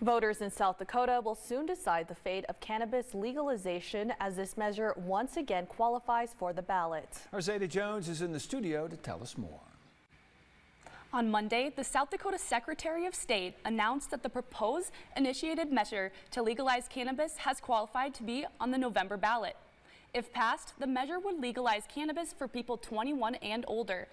Voters in South Dakota will soon decide the fate of cannabis legalization as this measure once again qualifies for the ballot. Our Zeta Jones is in the studio to tell us more. On Monday, the South Dakota Secretary of State announced that the proposed initiated measure to legalize cannabis has qualified to be on the November ballot. If passed, the measure would legalize cannabis for people 21 and older.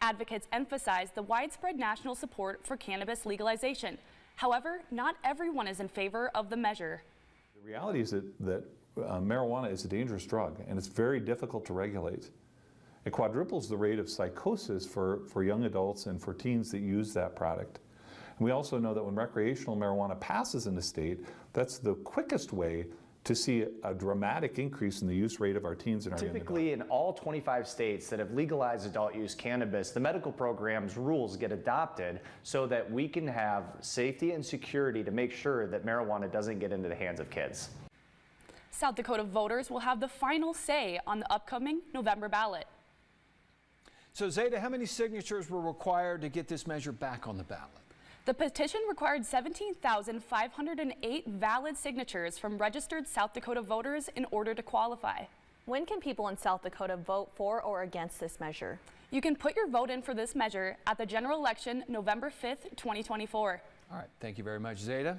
Advocates emphasize the widespread national support for cannabis legalization. However, not everyone is in favor of the measure. The reality is that marijuana is a dangerous drug, and it's very difficult to regulate. It quadruples the rate of psychosis for young adults and for teens that use that product. And we also know that when recreational marijuana passes in the state, that's the quickest way to see a dramatic increase in the use rate of our teens and our young adults. Typically, in all 25 states that have legalized adult use cannabis, the medical program's rules get adopted so that we can have safety and security to make sure that marijuana doesn't get into the hands of kids. South Dakota voters will have the final say on the upcoming November ballot. So Zeta, how many signatures were required to get this measure back on the ballot? The petition required 17,508 valid signatures from registered South Dakota voters in order to qualify. When can people in South Dakota vote for or against this measure? You can put your vote in for this measure at the general election November 5th, 2024. All right, thank you very much, Zeta.